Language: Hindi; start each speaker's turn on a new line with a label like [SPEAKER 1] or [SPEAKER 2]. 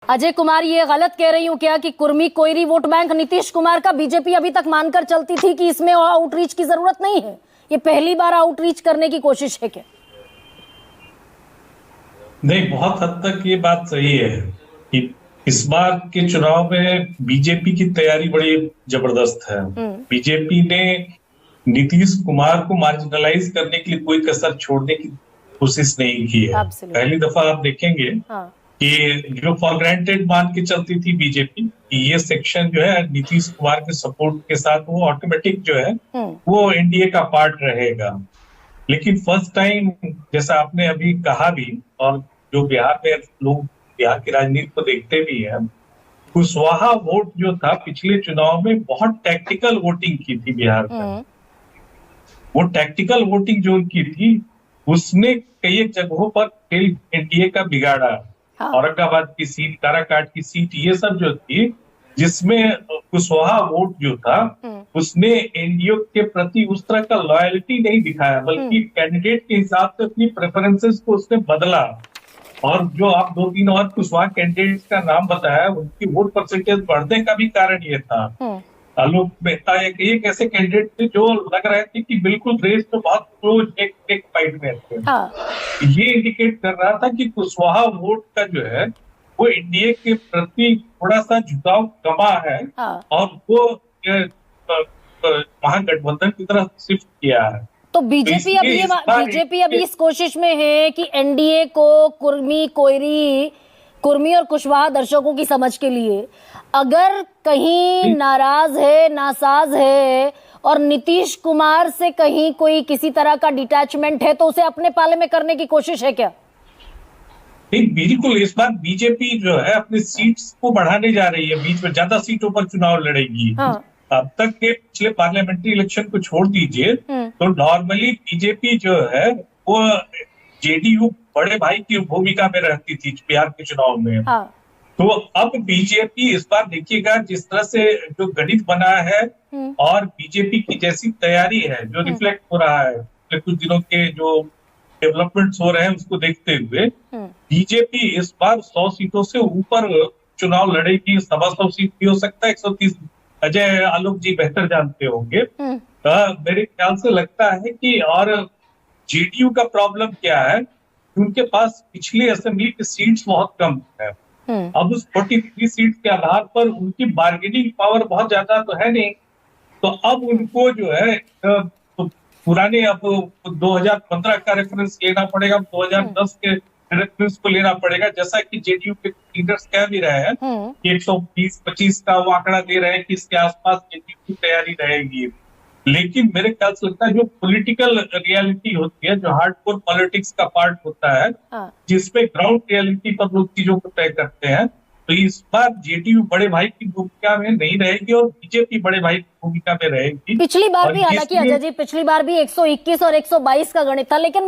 [SPEAKER 1] अजय कुमार, ये गलत कह रही हूँ क्या कि कुर्मी कोयरी वोट बैंक नीतीश कुमार का बीजेपी अभी तक मानकर चलती थी कि इसमें आउटरीच की जरूरत नहीं है? ये पहली बार आउटरीच करने की कोशिश है क्या?
[SPEAKER 2] नहीं, बहुत हद तक ये बात सही है कि इस बार के चुनाव में बीजेपी की तैयारी बड़ी जबरदस्त है। बीजेपी ने नीतीश कुमार को मार्जिनलाइज करने के लिए कोई कसर छोड़ने की कोशिश नहीं की है। पहली दफा आप देखेंगे कि जो फॉर ग्रांटेड मान के चलती थी बीजेपी, ये सेक्शन जो है नीतीश कुमार के सपोर्ट के साथ वो ऑटोमेटिक जो है वो एनडीए का पार्ट रहेगा। लेकिन फर्स्ट टाइम, जैसा आपने अभी कहा भी, और जो बिहार में लोग बिहार की राजनीति को देखते भी हैं, कुशवाहा वोट जो था पिछले चुनाव में बहुत टैक्टिकल वोटिंग की थी बिहार में। वो टैक्टिकल वोटिंग जो की थी उसने कई जगहों पर खेल एनडीए का बिगाड़ा। औरंगाबाद की सीट, काराकाट की सीट, ये सब जो थी जिसमें कुशवाहा वोट जो था उसने एनडीए के प्रति उस तरह का लॉयल्टी नहीं दिखाया, बल्कि कैंडिडेट के हिसाब से अपनी प्रेफरेंसेस को उसने बदला। और जो आप 2-3 और कुशवाहा कैंडिडेट का नाम बताया, उनकी वोट परसेंटेज बढ़ने का भी कारण ये था। आलोक मेहता एक ऐसे कैंडिडेट थे जो लग रहे थे कि बिल्कुल रेस तो बहुत क्लोज एक फाइट में थे। ये इंडिकेट कर रहा था कि कुशवाहा वोट का जो है वो एनडीए के प्रति थोड़ा सा झुकाव कमा है और वो महागठबंधन की तरफ शिफ्ट किया है।
[SPEAKER 1] तो बीजेपी अभी इस कोशिश में है कि एनडीए को कुर्मी और कुशवाहा दर्शकों की समझ के लिए अगर कहीं नाराज है, नासाज है और नीतीश कुमार से कहीं कोई किसी तरह का डिटैचमेंट है तो उसे अपने पाले में करने की कोशिश है क्या?
[SPEAKER 2] बिल्कुल, इस बार बीजेपी जो है अपनी सीट्स को बढ़ाने जा रही है, बीच में ज्यादा सीटों पर चुनाव लड़ेगी। अब तक के पिछले पार्लियामेंट्री इलेक्शन को छोड़ दीजिए तो नॉर्मली बीजेपी जो है वो जेडीयू बड़े भाई की भूमिका में रहती थी बिहार के चुनाव में। तो अब बीजेपी इस बार देखिएगा जिस तरह से जो गणित बना है और बीजेपी की जैसी तैयारी है, जो रिफ्लेक्ट हो रहा है कुछ दिनों के जो डेवलपमेंट्स हो रहे हैं उसको देखते हुए, बीजेपी इस बार 100 सीटों से ऊपर चुनाव लड़ेगी। 125 सीट भी हो सकता है, 130। अजय, आलोक जी बेहतर जानते होंगे। मेरे ख्याल से लगता है कि, और जेडीयू का प्रॉब्लम क्या है, उनके पास पिछली असेंबली की सीट्स बहुत कम है। अब उस 43 सीट के आधार पर उनकी बार्गेनिंग पावर बहुत ज्यादा तो है नहीं। तो अब उनको जो है पुराने, अब 2015 का रेफरेंस लेना पड़ेगा, 2010 के रेफरेंस को लेना पड़ेगा, जैसा कि जेडीयू के लीडर्स कह भी रहे हैं कि 120-25 का वो आंकड़ा दे रहे हैं कि इसके आसपास जेडीयू की तैयारी रहेगी। लेकिन मेरे ख्याल से लगता है जो पॉलिटिकल रियलिटी होती है, जो हार्डकोर पॉलिटिक्स का पार्ट होता है, जिसमें ग्राउंड रियलिटी पर लोग चीजों को तय करते हैं, तो इस बार जेडीयू बड़े भाई की भूमिका में नहीं रहेगी और बीजेपी बड़े भाई की भूमिका में रहेगी।
[SPEAKER 1] पिछली बार भी, हालांकि अजय जी, पिछली बार भी 121 और 122 का गणित था, लेकिन मैं